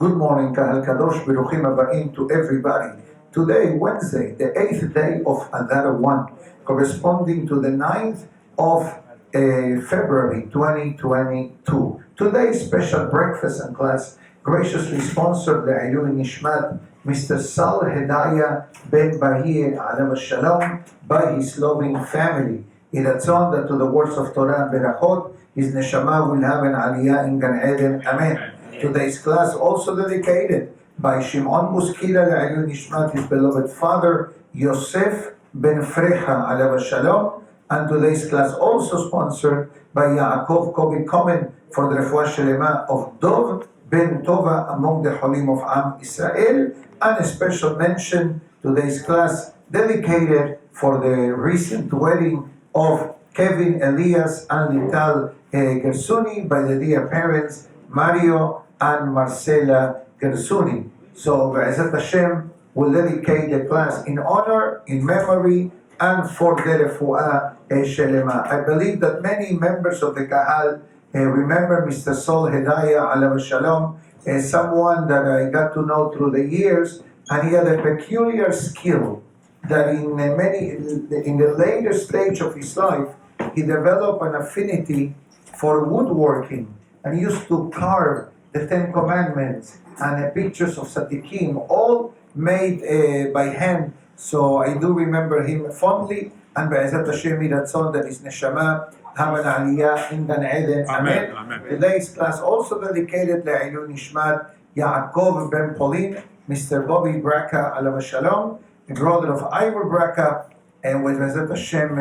Good morning, Kahal Kadosh, Biruchim Aba'im to everybody. Today, Wednesday, the 8th day of Adar 1, corresponding to the 9th of February 2022. Today's special breakfast and class graciously sponsored the Le'ilui Nishmat Mr. Sal Hedaya Ben Bahir Alav Shalom by his loving family. Iratzon that to the words of Torah and Berachot, his neshama will have an aliyah in Gan Eden. Amen. Today's class also dedicated by Shimon Buskila Le'ilui Nishmat, his beloved father, Yosef Ben Frecha Alav Shalom. And today's class also sponsored by Yaakov Kobi Komen for the Refuah Shelema of Dov Ben Tova among the Holim of Am Israel. And a special mention, today's class dedicated for the recent wedding of Kevin Elias and Lital Gersuni by the dear parents Mario and Marcela Gersuni. So Be'ezat Hashem will dedicate the class in honor, in memory, and for the Refuah Shelema. I believe that many members of the Kahal remember Mr. Sol Hedaya Alav Shalom, someone that I got to know through the years, and he had a peculiar skill that in the later stage of his life, he developed an affinity for woodworking, and he used to carve the Ten Commandments and pictures of Sadiqim, all made by hand. So I do remember him fondly, and Be'ezat Hashem Iratzon that his neshama have an aliyah in Gan Eden. Amen. Amen. Today's class also dedicated Le'ilui Nishmat Yaakov Ben Polin, Mr. Bobby Braka Alav Shalom, the brother of Ivor Braka, and with Be'ezat Hashem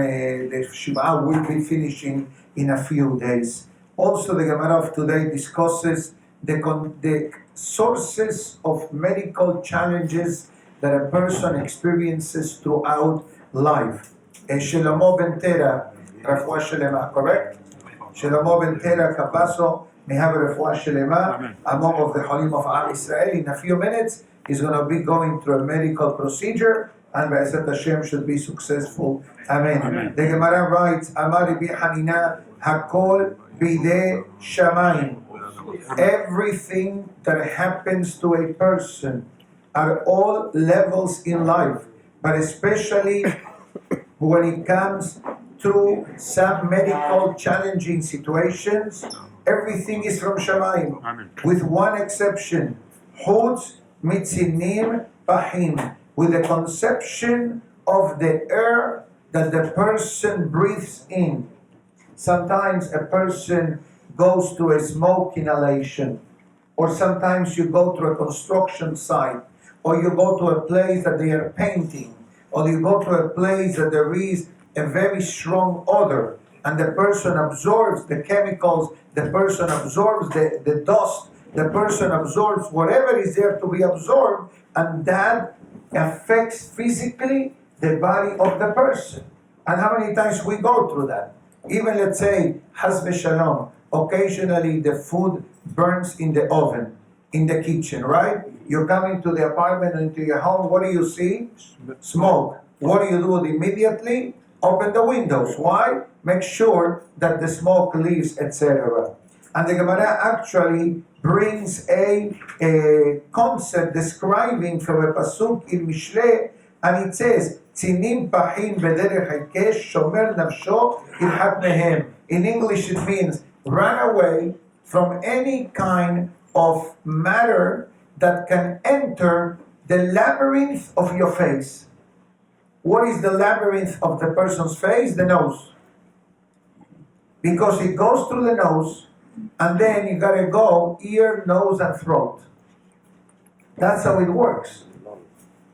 the Shiva will be finishing in a few days. Also, the Gemara of today discusses the sources of medical challenges that a person experiences throughout life. Shelomo Ben Tera, Refuah Shelema, correct? Shelomo Ben Tera Kabaso, may have a Refuah Shelema among of the Holim of Am Israel. In a few minutes, he's going to be going through a medical procedure, and Be'ezat Hashem should be successful. Amen. The Gemara writes, Amar Rabbi Hanina, Hakol Bidei Shamayim. Everything that happens to a person at all levels in life, but especially when it comes to some medical challenging situations, everything is from Shamayim, with one exception, Chutz Mitzinim Pahim, with the conception of the air that the person breathes in. Sometimes a person goes to a smoke inhalation, or sometimes you go to a construction site, or you go to a place that they are painting, or you go to a place that there is a very strong odor, and the person absorbs the chemicals, the person absorbs the dust, the person absorbs whatever is there to be absorbed, and that affects physically the body of the person. And how many times we go through that? Even let's say, Haz v'shalom, occasionally the food burns in the oven, in the kitchen, right? You come into the apartment, into your home, what do you see? Smoke. What do you do immediately? Open the windows. Why? Make sure that the smoke leaves, etc. And the Gemara actually brings a concept describing from a pasuk in Mishle, and it says, Tzinim pachim b'derech hakesh shomer nafsho ilhat mehem. In English it means, run away from any kind of matter that can enter the labyrinth of your face. What is the labyrinth of the person's face? The nose. Because it goes through the nose, and then you gotta go ear, nose, and throat. That's how it works.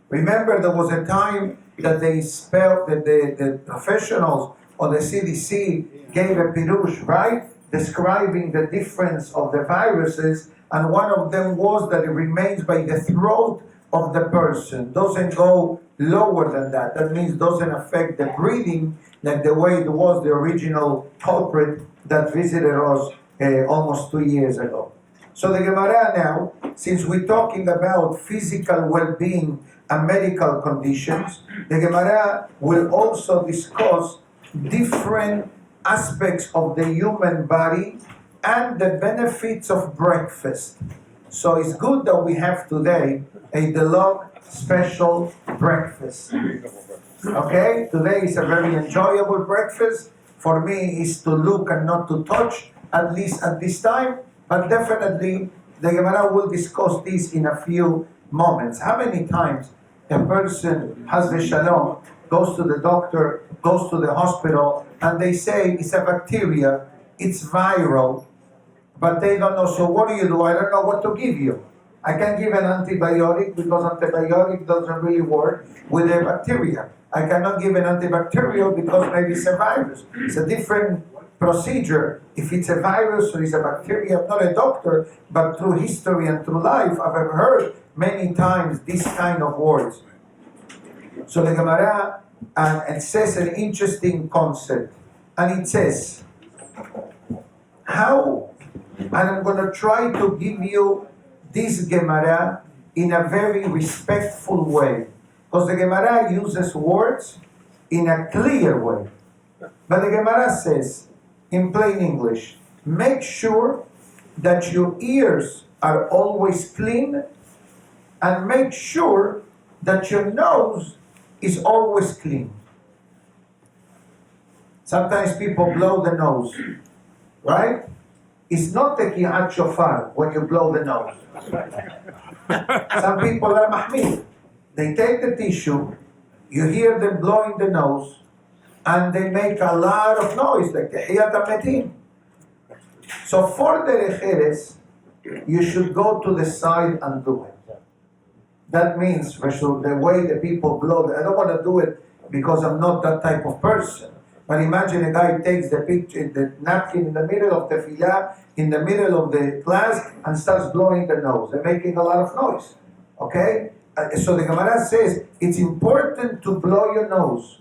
Remember, there was a time that they spelled, that the professionals or the CDC gave a pirush, right? Describing the difference of the viruses, and one of them was that it remains by the throat of the person, doesn't go lower than that. That means doesn't affect the breathing like the way it was the original culprit that visited us almost 2 years ago. So the Gemara now, since we're talking about physical well-being and medical conditions, the Gemara will also discuss different aspects of the human body and the benefits of breakfast. So it's good that we have today a DeLong special breakfast. Okay? Today is a very enjoyable breakfast. For me, is to look and not to touch, at least at this time. But definitely, the Gemara will discuss this in a few moments. How many times a person has the shalom, goes to the doctor, goes to the hospital, and they say it's a bacteria, it's viral, but they don't know, so what do you do? I don't know what to give you. I can give an antibiotic because antibiotic doesn't really work with the bacteria. I cannot give an antibacterial because maybe it's a virus. It's a different procedure. If it's a virus or it's a bacteria, I'm not a doctor, but through history and through life, I've heard many times these kind of words. So the Gemara, and it says an interesting concept. And it says, how, and I'm going to try to give you this Gemara in a very respectful way. Because the Gemara uses words in a clear way. But the Gemara says, in plain English, make sure that your ears are always clean and make sure that your nose is always clean. Sometimes people blow the nose, right? It's not the ki'at shofar when you blow the nose. Some people are mahmid. They take the tissue, you hear them blowing the nose, and they make a lot of noise, like Tehiyat HaMetim. So for the recheres, you should go to the side and do it. That means, the way the people blow, I don't want to do it because I'm not that type of person. But imagine a guy takes the picture, the napkin in the middle of the tefillah, in the middle of the class, and starts blowing the nose. They're making a lot of noise. Okay? So the Gemara says it's important to blow your nose,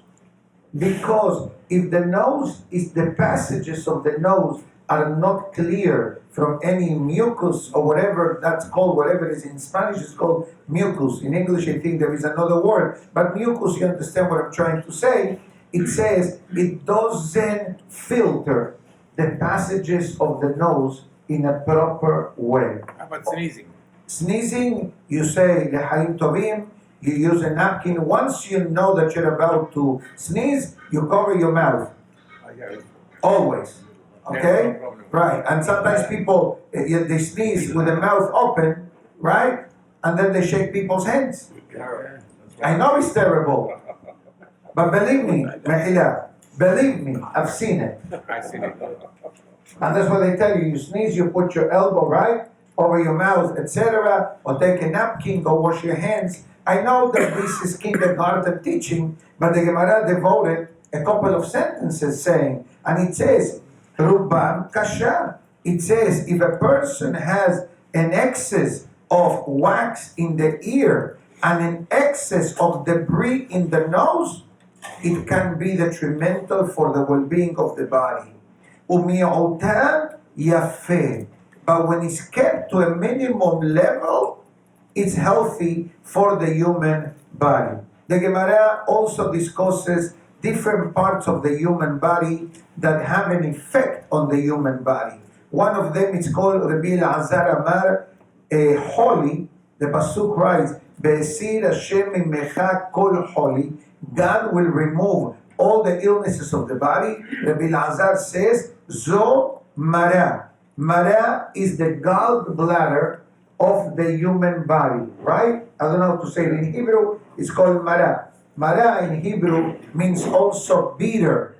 because if the nose is the passages of the nose are not clear from any mucus or whatever that's called, whatever it is in Spanish is called mucus. In English I think there is another word, but mucus, you understand what I'm trying to say. It says it doesn't filter the passages of the nose in a proper way. How about sneezing? Sneezing, you say L'chaim tovim, you use a napkin. Once you know that you're about to sneeze, you cover your mouth. Always. Okay? Right. And sometimes people, they sneeze with the mouth open, right? And then they shake people's hands. I know it's terrible. But believe me, Mehila, believe me, I've seen it. I've seen it. And that's what they tell you. You sneeze, you put your elbow right over your mouth, etc., or take a napkin, go wash your hands. I know that this is kindergarten teaching, but the Gemara devoted a couple of sentences saying, and it says, Rubam kasha. It says, if a person has an excess of wax in the ear and an excess of debris in the nose, it can be detrimental for the well-being of the body. Umi'otan yafeh. But when it's kept to a minimum level, it's healthy for the human body. The Gemara also discusses different parts of the human body that have an effect on the human body. One of them is called Rabbi Elazar Amar Holy. The Pasuk writes, Be'esir Hashem mimecha kol holy. God will remove all the illnesses of the body. Rabbi Elazar says, Zo Mara. Mara is the gallbladder of the human body, right? I don't know how to say it in Hebrew. It's called Mara. Mara in Hebrew means also bitter.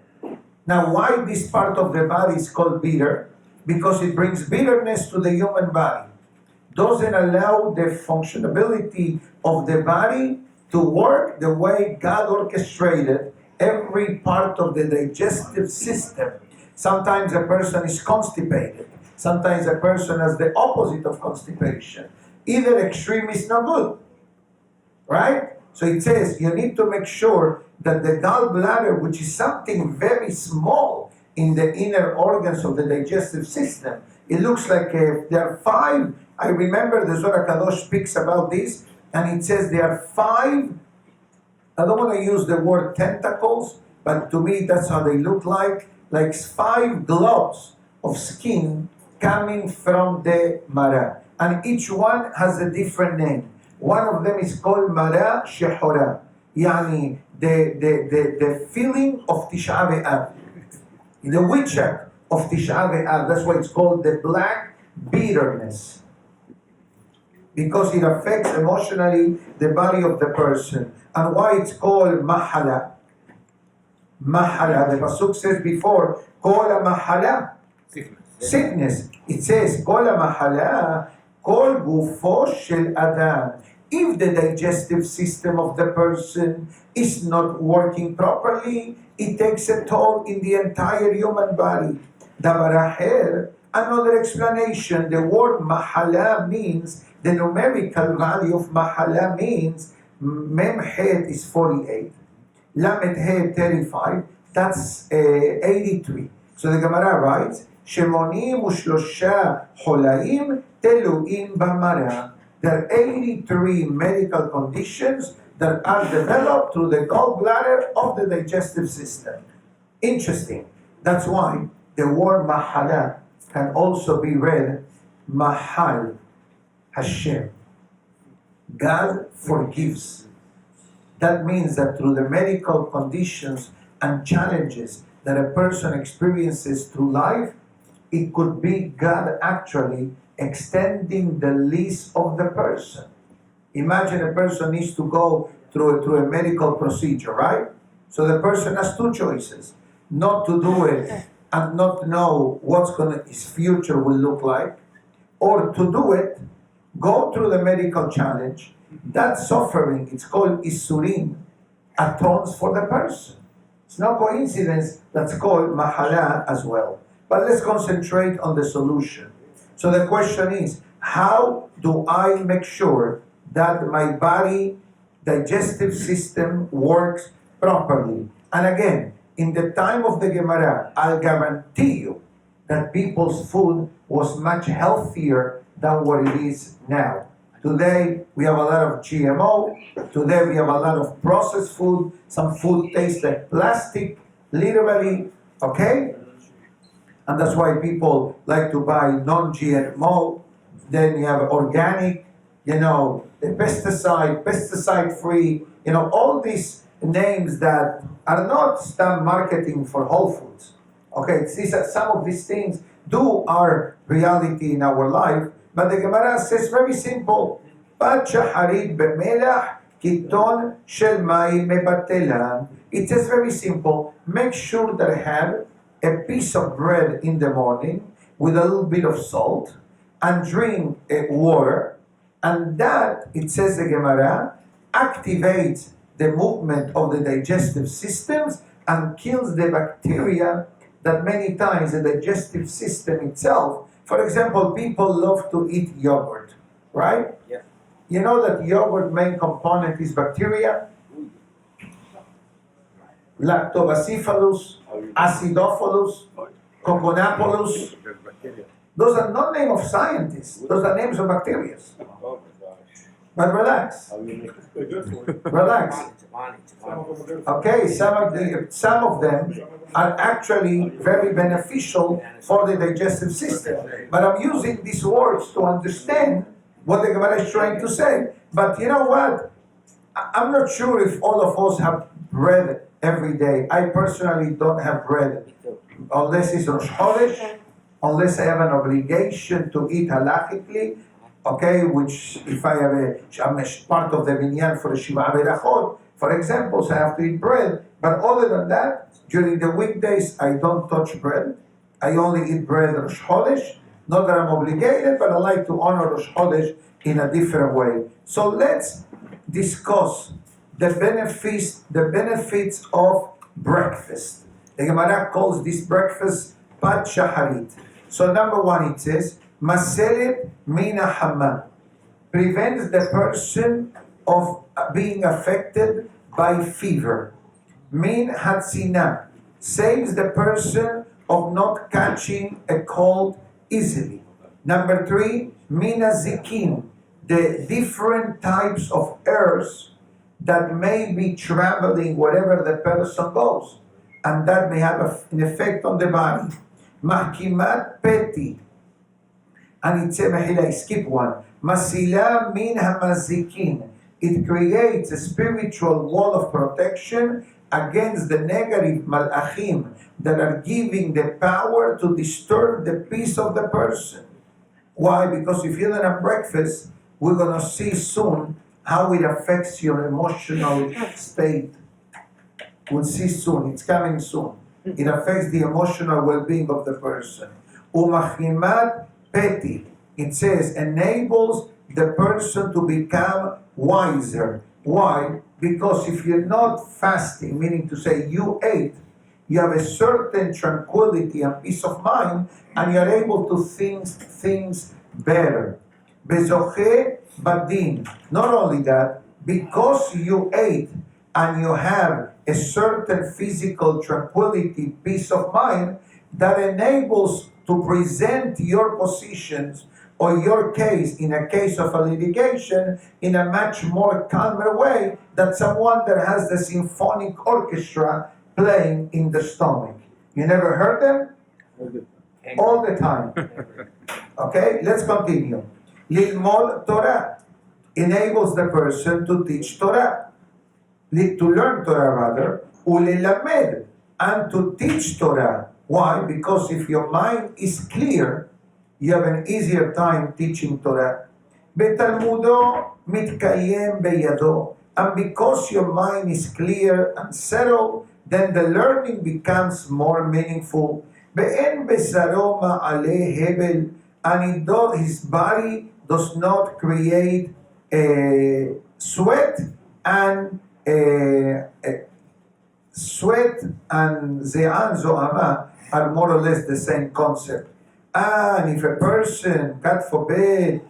Now, why this part of the body is called bitter? Because it brings bitterness to the human body. Doesn't allow the functionability of the body to work the way God orchestrated every part of the digestive system. Sometimes a person is constipated. Sometimes a person has the opposite of constipation. Either extreme is not good, right? So it says you need to make sure that the gallbladder, which is something very small in the inner organs of the digestive system, it looks like there are 5. I remember the Zohar Kadosh speaks about this, and it says there are 5. I don't want to use the word tentacles, but to me that's how they look like 5 globes of skin coming from the Mara. and each one has a different name. One of them is called Mara Shehora, yani the feeling of Tisha B'Av, the witcher of Tisha B'Av. That's why it's called the black bitterness, because it affects emotionally the body of the person. And why it's called Mahala? Mahala, the Pasuk says before, Kola Mahala, sickness. It says, Kola Mahala, Kol Gufo Shel Adam. If the digestive system of the person is not working properly, it takes a toll in the entire human body. Dabaraher, another explanation, the word Mahala means, the numerical value of Mahala means, Mem Het is 48. Lamed He 35, that's 83. So the Gemara writes, Shemonim Ushlosha Holaim Teluim Bamara. There are 83 medical conditions that are developed through the gallbladder of the digestive system. Interesting. That's why the word Mahala can also be read Mahal, Hashem. God forgives. That means that through the medical conditions and challenges that a person experiences through life, it could be God actually extending the lease of the person. Imagine a person needs to go through a medical procedure, right? So the person has two choices: not to do it and not know his future will look like, or to do it, go through the medical challenge. That suffering, it's called Isurim, atones for the person. It's no coincidence that's called Mahala as well. But let's concentrate on the solution. So the question is, how do I make sure that my body digestive system works properly? And again, in the time of the Gemara, I'll guarantee you that people's food was much healthier than what it is now. Today, we have a lot of GMO. Today, we have a lot of processed food. Some food tastes like plastic, literally, okay? And that's why people like to buy non-GMO. Then you have organic, the pesticide-free, all these names that are not some marketing for Whole Foods. Okay, some of these things are reality in our life. But the Gemara says very simple. It says very simple. Make sure that I have a piece of bread in the morning with a little bit of salt and drink water. And that, it says the Gemara, activates the movement of the digestive systems and kills the bacteria that many times the digestive system itself. For example, people love to eat yogurt, right? Yeah. You know that yogurt main component is bacteria? Lactobacillus, acidophilus, coconapolus. Those are not names of scientists. Those are names of bacteria. But relax. Relax. Okay, some of them are actually very beneficial for the digestive system. But I'm using these words to understand what the Gemara is trying to say. But you know what? I'm not sure if all of us have bread every day. I personally don't have bread unless it's Rosh Chodesh, unless I have an obligation to eat halachically. Okay, which if I'm a part of the minyan for the Shiva Berachot, for example, so I have to eat bread. But other than that, during the weekdays, I don't touch bread. I only eat bread Rosh Chodesh. Not that I'm obligated, but I like to honor Rosh Chodesh in a different way. So let's discuss the benefits of breakfast. The Gemara calls this breakfast Pat Shaharit. So number one, it says, Maselet mina hammam, prevents the person of being affected by fever. Min hatzina, saves the person of not catching a cold easily. Number three, mina zikin, the different types of herbs that may be traveling wherever the person goes, and that may have an effect on the body. Mahkimat peti, And it says, I skip one. Masila min hamazikin. It creates a spiritual wall of protection against the negative malachim that are giving the power to disturb the peace of the person. Why? Because if you don't have breakfast, we're going to see soon how it affects your emotional state. We'll see soon. It's coming soon. It affects the emotional well-being of the person. Umachimat peti. It says enables the person to become wiser. Why? Because if you're not fasting, meaning to say you ate, you have a certain tranquility and peace of mind, and you're able to think things better. Bezoche badin. Not only that, because you ate and you have a certain physical tranquility, peace of mind, that enables to present your positions or your case, in a case of a litigation, in a much more calmer way than someone that has the symphonic orchestra playing in the stomach. You never heard them? All the time. Okay, let's continue. Lilmod Torah enables the person to teach Torah, to learn Torah rather, ulelamed, and to teach Torah. Why? Because if your mind is clear, you have an easier time teaching Torah. Betalmudo mitkayem beyado. And because your mind is clear and settled, then the learning becomes more meaningful. Be'en besaro ma'aleh hebel. And his body does not create sweat and ze'an zo'ama are more or less the same concept. And if a person, God forbid,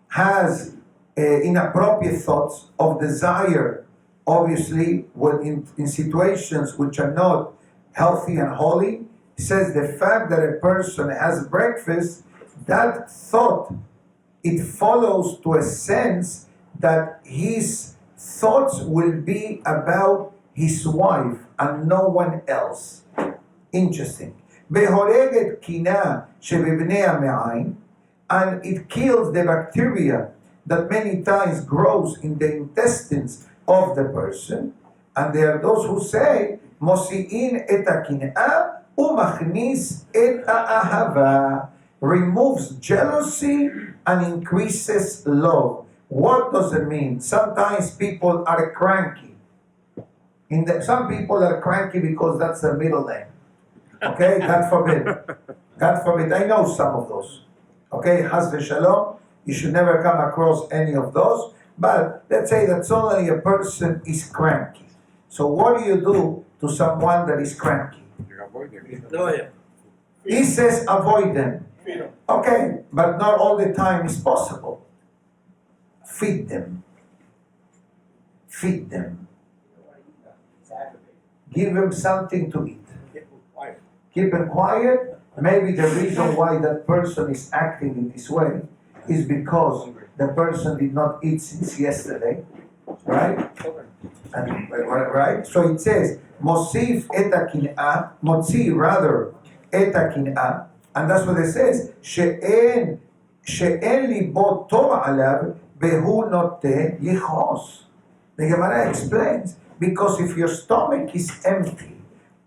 has inappropriate thoughts of desire, obviously, when in situations which are not healthy and holy, he says the fact that a person has breakfast, that thought, it follows to a sense that his thoughts will be about his wife and no one else. Interesting. והורגת קינה שבבני המעיים, and it kills the bacteria that many times grows in the intestines of the person. And there are those who say, מוסיעין את הקנאה ומכניס את האהבה, removes jealousy and increases love. What does it mean? Sometimes people are cranky. Some people are cranky because that's their middle name. Okay, God forbid. God forbid. I know some of those. Okay, Haz v'shalom. You should never come across any of those. But let's say that suddenly a person is cranky. So what do you do to someone that is cranky? He says avoid them. Okay, but not all the time is possible. Feed them. Feed them. Give them something to eat. Keep them quiet. Maybe the reason why that person is acting in this way is because the person did not eat since yesterday, right? Right? So it says, Mosif eta kin'ah, motzi rather, eta kin'ah, and that's what it says, she'en libo tov alav, behu note yichos. The Gemara explains, because if your stomach is empty,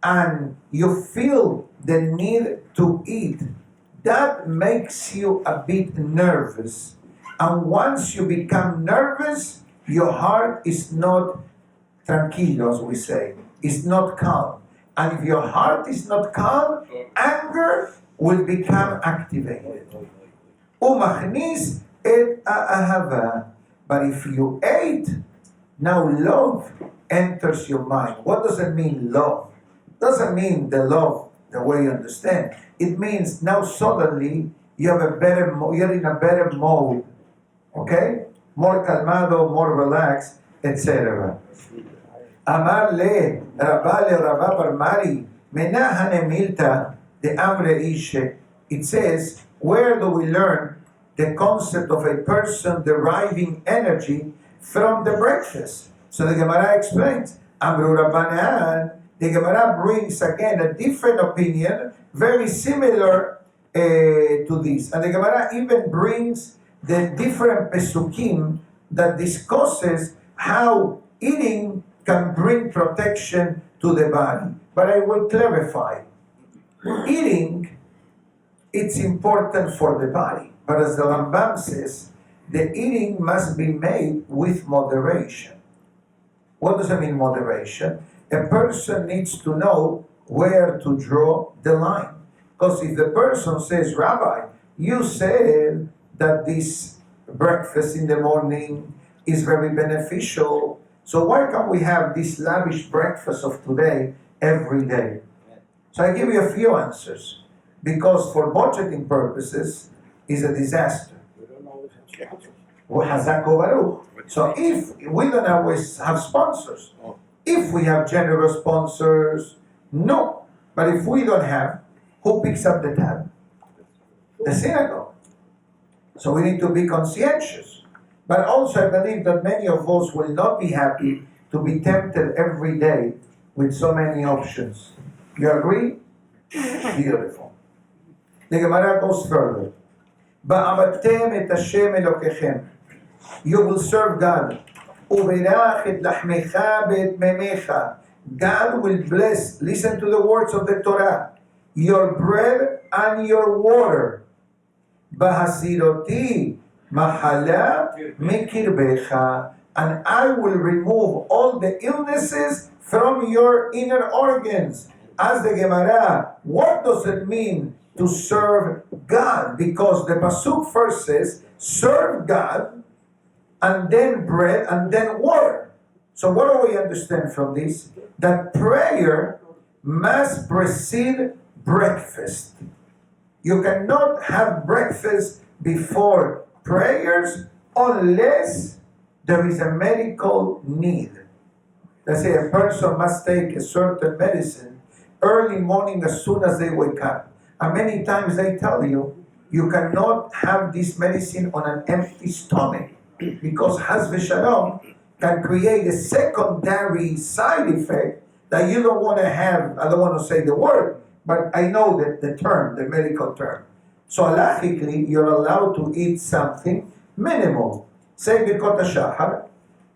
and you feel the need to eat, that makes you a bit nervous. And once you become nervous, your heart is not tranquilo, as we say. It's not calm. And if your heart is not calm, anger will become activated. Umachnis et ahava. But if you ate, now love enters your mind. What does it mean, love? Doesn't mean the love the way you understand. It means now suddenly you have you're in a better mode, okay? More calmado, more relaxed, etc. Amar le Rabba bar Mari Menachem milta de amre ishe. It says, where do we learn the concept of a person deriving energy from the breakfast? So the Gemara explains, Amru Rabbanan. The Gemara brings again a different opinion, very similar to this. And the Gemara even brings the different pesukim that discusses how eating can bring protection to the body. But I will clarify. Eating, it's important for the body. But as the Rambam says, the eating must be made with moderation. What does it mean, moderation? A person needs to know where to draw the line. Because if the person says, Rabbi, you said that this breakfast in the morning is very beneficial, so why can't we have this lavish breakfast of today every day? So I give you a few answers. Because for budgeting purposes, it's a disaster. So if we don't always have sponsors, if we have generous sponsors, no. But if we don't have, who picks up the tab? The synagogue. So we need to be conscientious. But also I believe that many of us will not be happy to be tempted every day with so many options. You agree? Beautiful. The Gemara goes further. Ba'abatem et Hashem Elokechem. You will serve God. Uberach et lachmecha be'et memecha. God will bless, listen to the words of the Torah, your bread and your water. Bahasiroti mahala mikirbecha. And I will remove all the illnesses from your inner organs. As the Gemara, what does it mean to serve God? Because the Pasuk first says, serve God, and then bread, and then water. So what do we understand from this? That prayer must precede breakfast. You cannot have breakfast before prayers unless there is a medical need. Let's say a person must take a certain medicine early morning as soon as they wake up. And many times they tell you, you cannot have this medicine on an empty stomach because Haz v'Shalom can create a secondary side effect that you don't want to have. I don't want to say the word, but I know that the term, the medical term. So halachically, you're allowed to eat something minimal. Say Birkot HaShachar,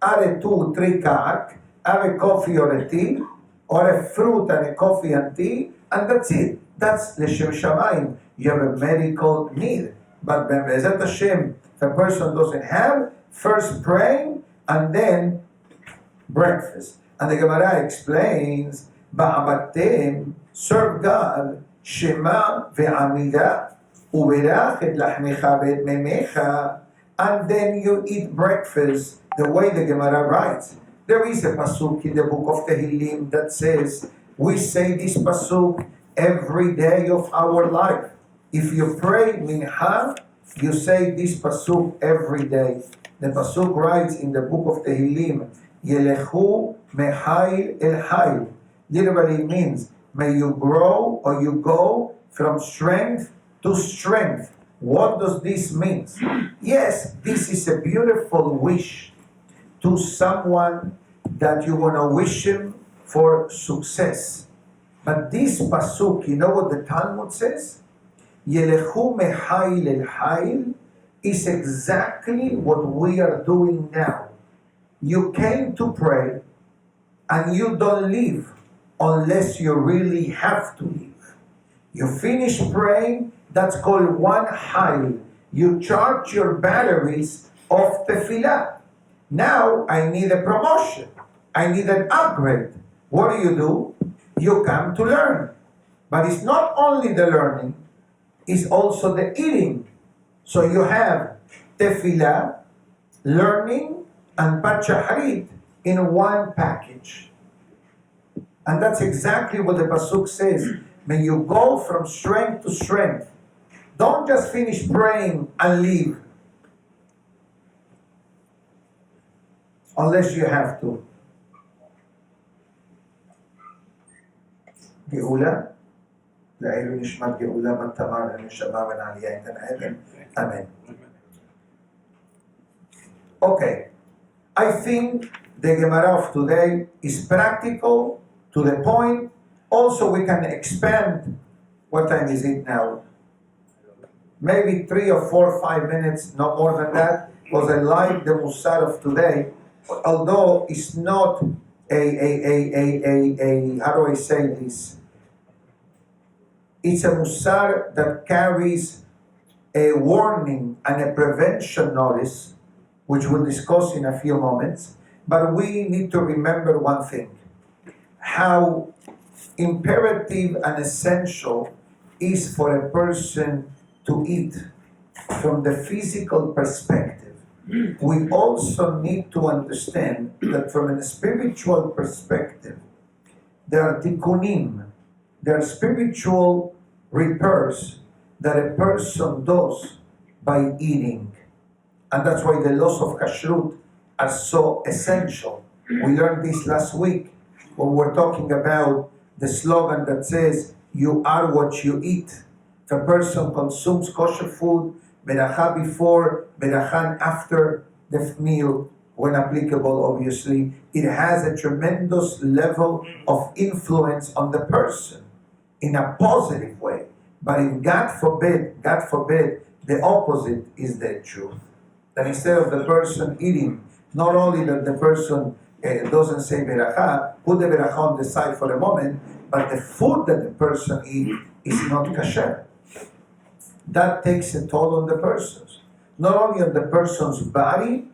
add 2-3 ka'ak, have a coffee or a tea, or a fruit and a coffee and tea, and that's it. That's l'shem shamayim. You have a medical need. But Be'ezat Hashem, if a person doesn't have, first praying and then breakfast. And the Gemara explains, Ba'abatem, serve God, Shema ve'amida, uberach et lachmecha ve'et memecha, and then you eat breakfast the way the Gemara writes. There is a pasuk in the book of Tehillim that says, we say this pasuk every day of our life. If you pray mincha, you say this pasuk every day. The pasuk writes in the book of Tehillim, Yelechu mehail el hail. Literally means, may you grow or you go from strength to strength. What does this mean? Yes, this is a beautiful wish to someone that you want to wish him for success. But this pasuk, you know what the Talmud says? Yelechu mehail el hail is exactly what we are doing now. You came to pray and you don't leave unless you really have to leave. You finish praying, that's called one hail. You charge your batteries of tefillah. Now I need a promotion. I need an upgrade. What do? You come to learn. But it's not only the learning, it's also the eating. So you have tefillah, learning, and bat shaharit in one package. And that's exactly what the pasuk says. May you go from strength to strength. Don't just finish praying and leave. Unless you have to. גאולה, לעילוי נשמת גאולה בת תמר ונשמה ונעליה את העדן. Amen. Okay, I think the Gemara of today is practical, to the point. Also, we can expand. What time is it now? maybe 3 or 4 or 5 minutes, no more than that, because I like the Musar of today, although it's not how do I say this? It's a Musar that carries a warning and a prevention notice, which we'll discuss in a few moments. But we need to remember one thing, how imperative and essential is for a person to eat from the physical perspective. We also need to understand that from a spiritual perspective, there are tikkunim, there are spiritual repairs that a person does by eating. And that's why the laws of kashrut are so essential. We learned this last week when we were talking about the slogan that says, you are what you eat. If a person consumes kosher food, beracha before, beracha after the meal, when applicable, obviously, it has a tremendous level of influence on the person in a positive way. But if God forbid, the opposite is the truth. That instead of the person eating, not only that the person doesn't say beracha, put the beracha on the side for a moment, but the food that the person eats is not kasher. That takes a toll on the person. Not only on the person's body,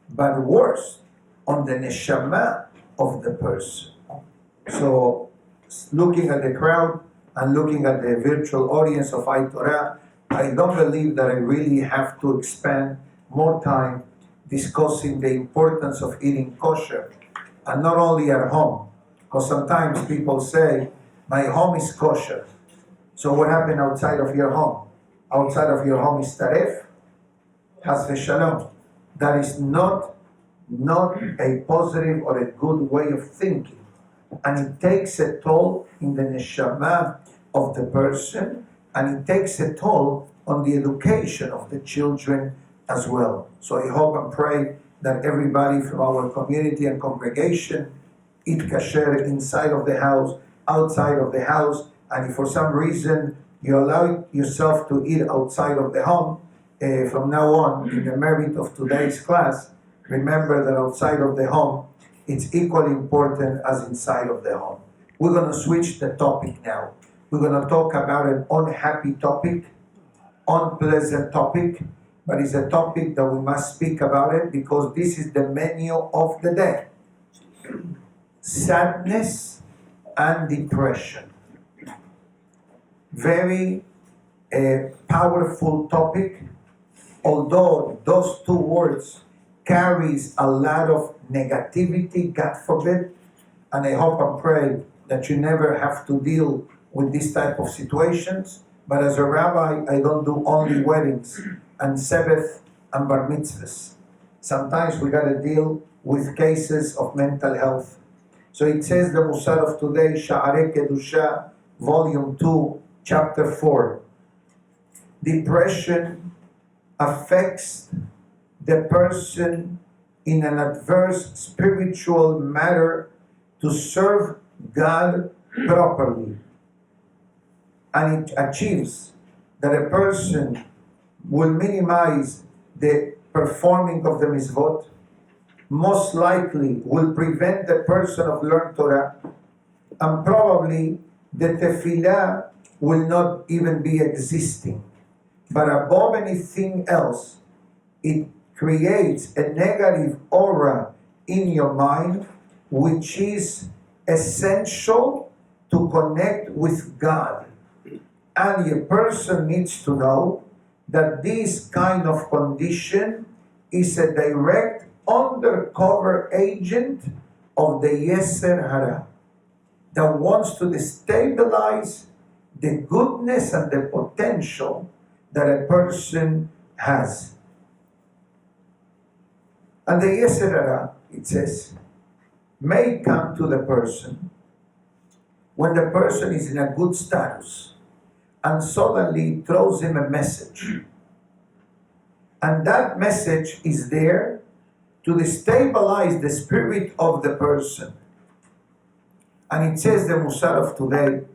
but worse, on the neshama of the person. So, looking at the crowd and looking at the virtual audience of Torah, I don't believe that I really have to expend more time discussing the importance of eating kosher, and not only at home, because sometimes people say, my home is kosher. So what happened outside of your home? Outside of your home is taref, has v'shalom. That is not a positive or a good way of thinking. And it takes a toll in the neshama of the person, and it takes a toll on the education of the children as well. So I hope and pray that everybody from our community and congregation eat kasher inside of the house, outside of the house, and if for some reason you allow yourself to eat outside of the home, from now on, in the merit of today's class, remember that outside of the home, it's equally important as inside of the home. We're going to switch the topic now. We're going to talk about an unhappy topic, unpleasant topic, but it's a topic that we must speak about it because this is the menu of the day. Sadness and depression. Very powerful topic, although those two words carries a lot of negativity, God forbid, and I hope and pray that you never have to deal with this type of situations. But as a rabbi, I don't do only weddings and Sabbath and bar mitzvahs. Sometimes we got to deal with cases of mental health. So it says the Musar of today, Sha'arei Kedusha, Volume 2, Chapter 4. Depression affects the person in an adverse spiritual matter to serve God properly. And it achieves that a person will minimize the performing of the mitzvot, most likely will prevent the person of learn Torah, and probably the tefillah will not even be existing. But above anything else, it creates a negative aura in your mind, which is essential to connect with God. And a person needs to know that this kind of condition is a direct undercover agent of the Yetzer Hara that wants to destabilize the goodness and the potential that a person has. And the Yetzer Hara, it says, may come to the person when the person is in a good status and suddenly throws him a message. And that message is there to destabilize the spirit of the person. And it says the Musar of today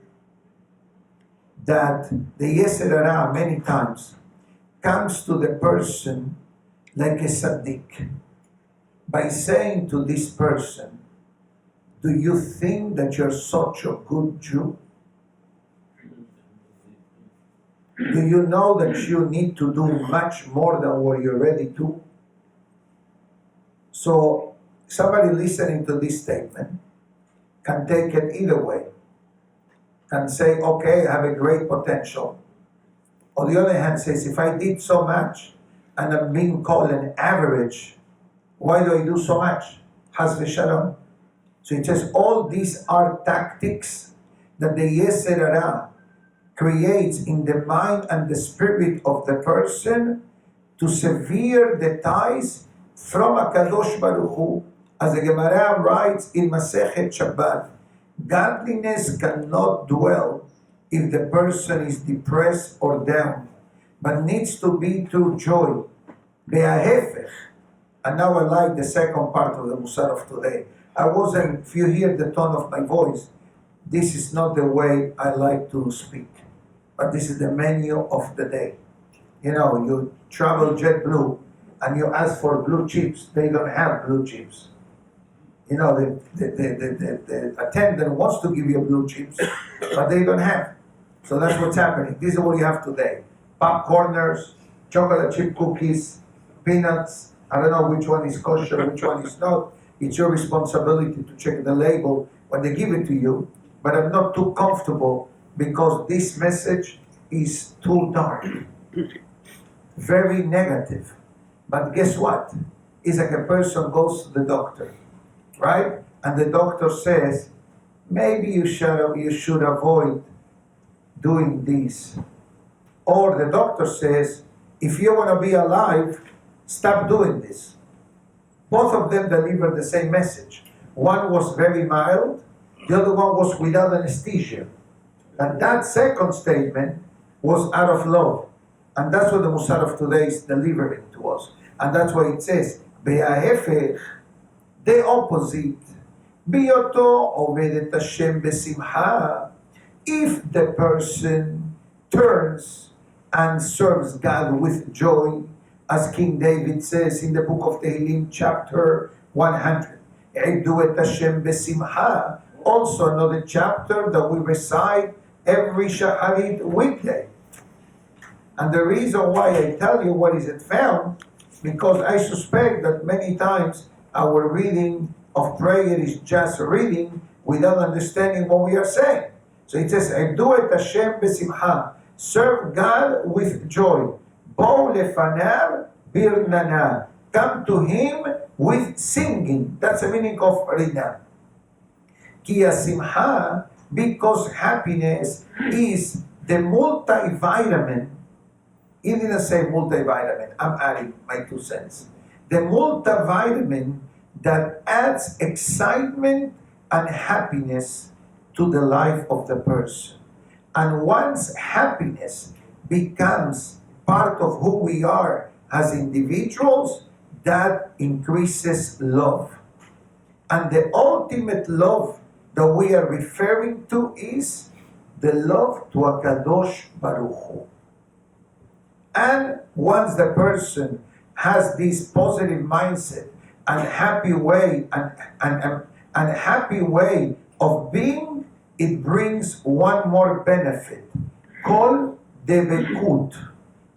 that the Yetzer Hara many times comes to the person like a tzaddik by saying to this person, do you think that you're such a good Jew? Do you know that you need to do much more than what you already do? So somebody listening to this statement can take it either way. Can say, okay, I have a great potential. On the other hand, says, if I did so much and I'm being called an average, why do I do so much? Has v'shalom. So it says all these are tactics that the Yetzer Hara creates in the mind and the spirit of the person to sever the ties from HaKadosh Baruch Hu. As the Gemara writes in Masechet Shabbat, godliness cannot dwell if the person is depressed or down, but needs to be through joy. Be'ahefech. And now I like the second part of the Musar of today. If you hear the tone of my voice, this is not the way I like to speak, but this is the menu of the day. You know, you travel JetBlue and you ask for blue chips, they don't have blue chips. You know, the attendant wants to give you blue chips, but they don't have. So that's what's happening. This is what you have today. Popcorners, chocolate chip cookies, peanuts. I don't know which one is kosher, which one is not. It's your responsibility to check the label when they give it to you. But I'm not too comfortable because this message is too dark. Very negative. But guess what? It's like a person goes to the doctor, right? And the doctor says, maybe you should avoid doing this. Or the doctor says, if you want to be alive, stop doing this. Both of them delivered the same message. One was very mild, the other one was without anesthesia. And that second statement was out of love. And that's what the Musar of today is delivering to us. And that's why it says, Be'ahefech, the opposite. Biyoto ovedet Hashem besimcha. If the person turns and serves God with joy, as King David says in the book of Tehillim, chapter 100, Eidu et Hashem besimcha, also another chapter that we recite every Shacharit weekday. And the reason why I tell you what is it found, because I suspect that many times our reading of prayer is just reading without understanding what we are saying. So it says, Eidu et Hashem besimcha, serve God with joy. Bo lefanav birnana, come to Him with singing. That's the meaning of rina. Ki simcha, because happiness is the multivitamin. He didn't say multivitamin, I'm adding my 2 cents. The multivitamin that adds excitement and happiness to the life of the person. And once happiness becomes part of who we are as individuals, that increases love. And the ultimate love that we are referring to is the love to HaKadosh Baruch Hu. And once the person has this positive mindset and happy way and happy way of being, it brings one more benefit called devekut.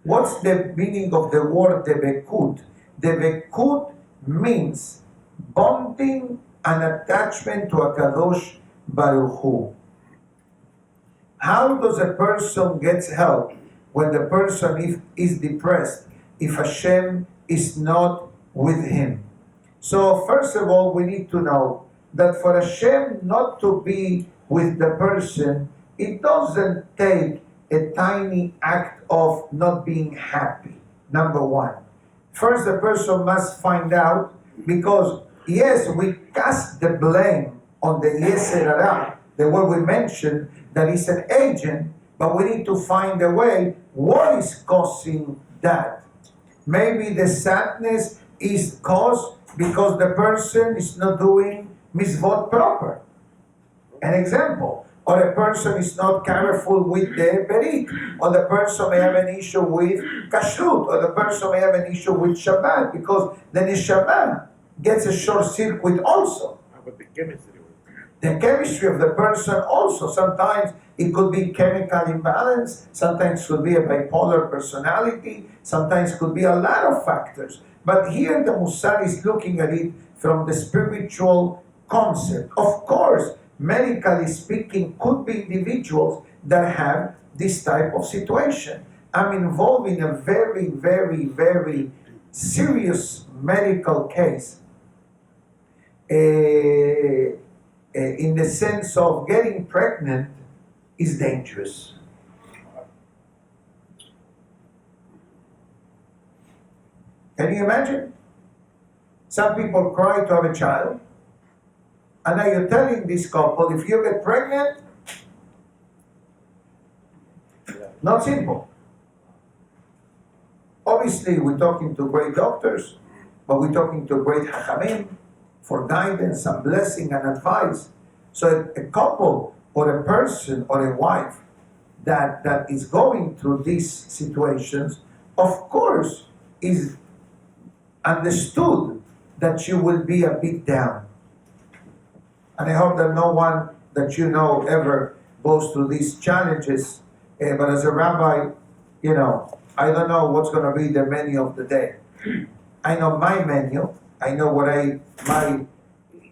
What's the meaning of the word devekut? Devekut means bonding and attachment to HaKadosh Baruch Hu. How does a person get help when the person is depressed if Hashem is not with him? So first of all, we need to know that for Hashem not to be with the person, it doesn't take a tiny act of not being happy. Number one. First, the person must find out, because yes, we cast the blame on the Yetzer Hara, the one we mentioned, that is an agent, but we need to find a way, what is causing that? Maybe the sadness is caused because the person is not doing mitzvot proper. An example, or a person is not careful with the berit, or the person may have an issue with kashrut, or the person may have an issue with Shabbat, because the neshama gets a short circuit also. But the chemistry. The chemistry of the person also. Sometimes it could be chemical imbalance, sometimes it could be a bipolar personality, sometimes it could be a lot of factors. But here the Musar is looking at it from the spiritual concept. Of course, medically speaking, could be individuals that have this type of situation. I'm involved in a very, very, very serious medical case. In the sense of getting pregnant is dangerous. Can you imagine? Some people cry to have a child, and now you're telling this couple, if you get pregnant, not simple. Obviously, we're talking to great doctors, but we're talking to great hachamim for guidance and blessing and advice. So a couple or a person or a wife that is going through these situations, of course, is understood that you will be a bit down. And I hope that no one that you know ever goes through these challenges. But as a rabbi, I don't know what's going to be the menu of the day. I know my menu. I know my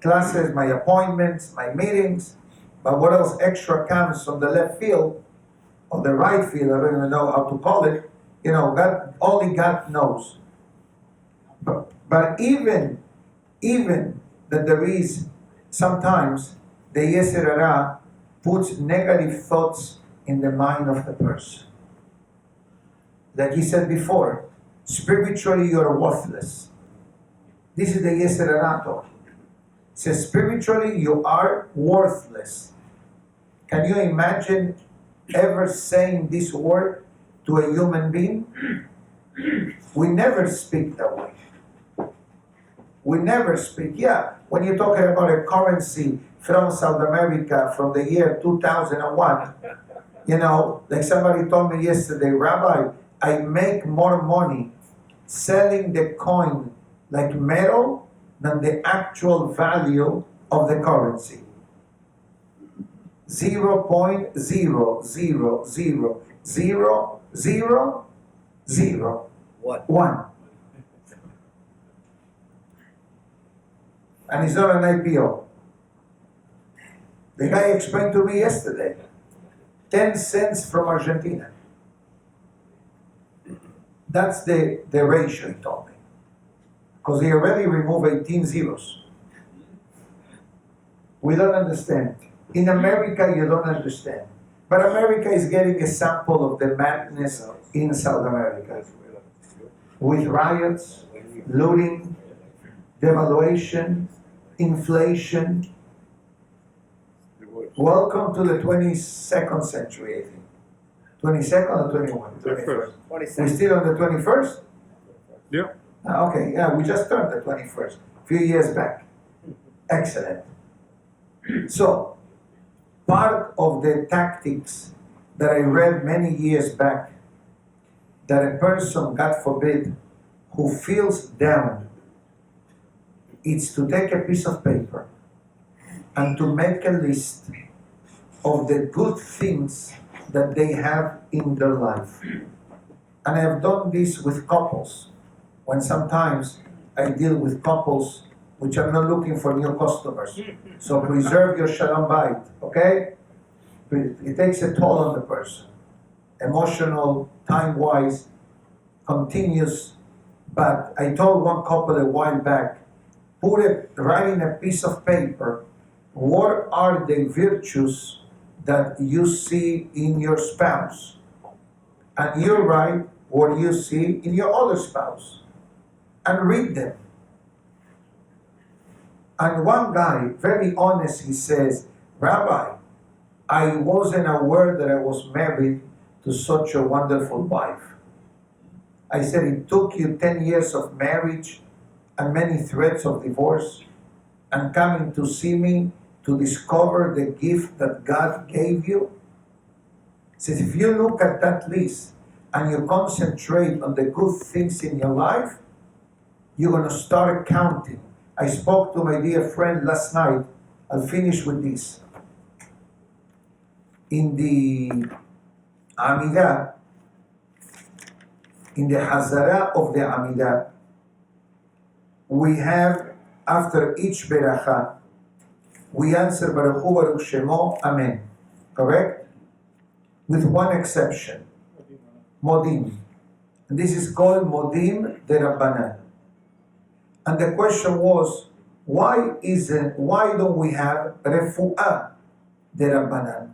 classes, my appointments, my meetings, but what else extra comes from the left field or the right field, I don't even know how to call it, God, only God knows. But even that there is sometimes the Yetzer Hara puts negative thoughts in the mind of the person. Like he said before, spiritually you are worthless. This is the Yetzer Hara talking. It says spiritually you are worthless. Can you imagine ever saying this word to a human being? We never speak that way. We never speak. Yeah, when you're talking about a currency from South America from the year 2001, like somebody told me yesterday, Rabbi, I make more money selling the coin like metal than the actual value of the currency. 0.0000001. And it's not an IPO. The guy explained to me yesterday, 10 cents from Argentina. That's the ratio, he told me. Because he already removed 18 zeros. We don't understand. In America, you don't understand. But America is getting a sample of the madness in South America. With riots, looting, devaluation, inflation. Welcome to the 22nd century, I think. 22nd or 21? 21st. We're still on the 21st? Yeah. Okay, yeah, we just turned the 21st, a few years back. Excellent. So, part of the tactics that I read many years back, that a person, God forbid, who feels down, it's to take a piece of paper and to make a list of the good things that they have in their life. And I have done this with couples, when sometimes I deal with couples which are not looking for new customers. So preserve your shalom bayit, okay? It takes a toll on the person. Emotional, time-wise, continuous. But I told one couple a while back, write in a piece of paper, what are the virtues that you see in your spouse? And you write what you see in your other spouse. And read them. And one guy, very honest, he says, Rabbi, I wasn't aware that I was married to such a wonderful wife. I said, it took you 10 years of marriage and many threats of divorce and coming to see me to discover the gift that God gave you? He says, if you look at that list and you concentrate on the good things in your life, you're going to start counting. I spoke to my dear friend last night. I'll finish with this. In the Amidah, in the Hazara of the Amidah, we have, after each beracha, we answer Baruch Hu Baruch Shemo, Amen. Correct? With one exception. Modim. And this is called Modim de Rabbanan. And the question was, why don't we have Refu'ah de Rabbanan?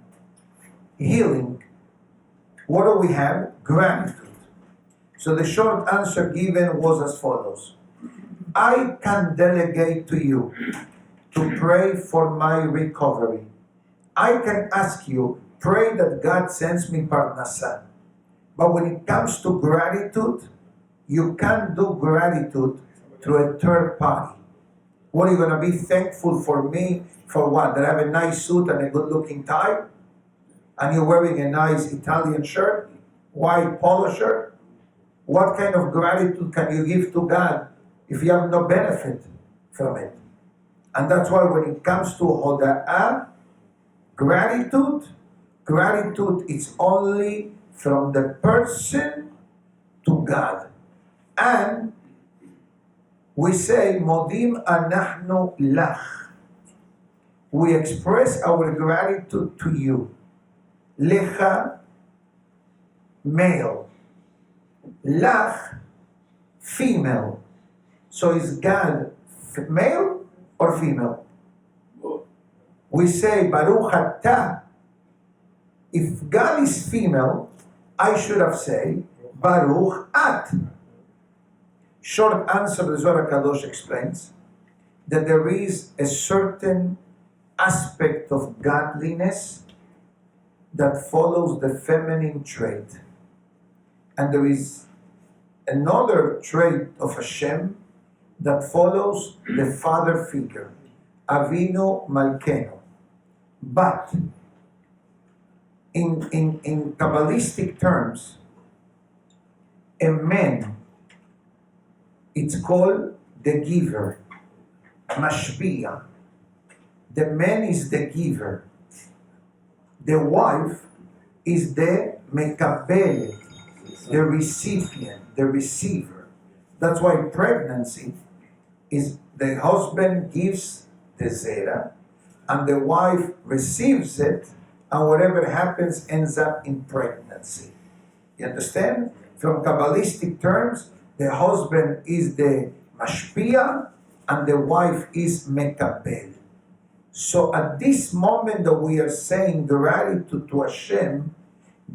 Healing. What do we have? Gratitude. So the short answer given was as follows. I can delegate to you to pray for my recovery. I can ask you, pray that God sends me parnasa. But when it comes to gratitude, you can't do gratitude through a third party. What are you going to be thankful for me? For what? That I have a nice suit and a good-looking tie? And you're wearing a nice Italian shirt? White polo shirt? What kind of gratitude can you give to God if you have no benefit from it? And that's why when it comes to hoda'ah, gratitude is only from the person to God. And we say, Modim anachnu lach. We express our gratitude to you. Lecha, male. Lach, female. So is God male or female? We say, Baruch atah. If God is female, I should have said, Baruch at. Short answer, the Zohar Kadosh explains that there is a certain aspect of godliness that follows the feminine trait. And there is another trait of Hashem that follows the father figure, Avinu Malkenu. But in Kabbalistic terms, a man, it's called the giver, mashpia. The man is the giver. The wife is the mekabel, the recipient, the receiver. That's why pregnancy is the husband gives the zera, and the wife receives it, and whatever happens ends up in pregnancy. You understand? From Kabbalistic terms, the husband is the mashpia and the wife is mekabel. So at this moment that we are saying gratitude to Hashem,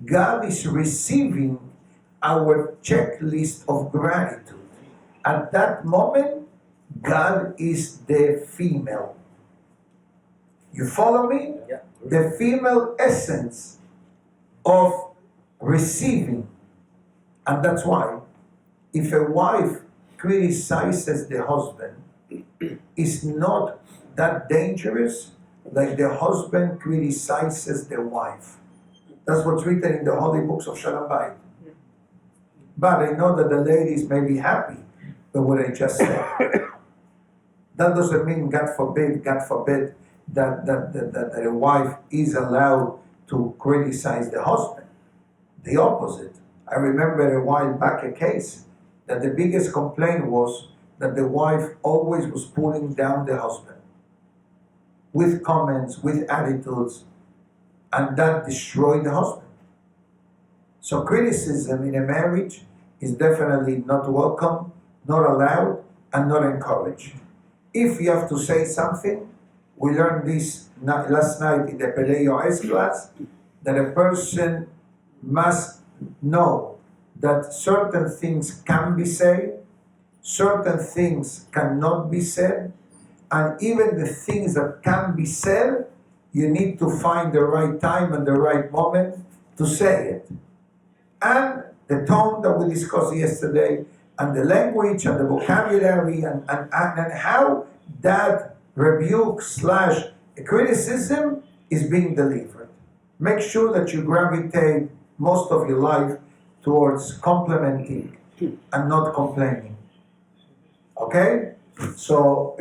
God is receiving our checklist of gratitude. At that moment, God is the female. You follow me? Yeah. The female essence of receiving. And that's why if a wife criticizes the husband, it's not that dangerous like the husband criticizes the wife. That's what's written in the holy books of Shalom Bayit. But I know that the ladies may be happy with what I just said. That doesn't mean, God forbid, that a wife is allowed to criticize the husband. The opposite. I remember a while back a case that the biggest complaint was that the wife always was pulling down the husband with comments, with attitudes, and that destroyed the husband. So criticism in a marriage is definitely not welcome, not allowed, and not encouraged. If you have to say something, we learned this last night in the Puede class, that a person must know that certain things can be said, certain things cannot be said, and even the things that can be said, you need to find the right time and the right moment to say it. And the tone that we discussed yesterday, and the language and the vocabulary, and how that rebuke / criticism is being delivered. Make sure that you gravitate most of your life towards complimenting and not complaining. Okay? So,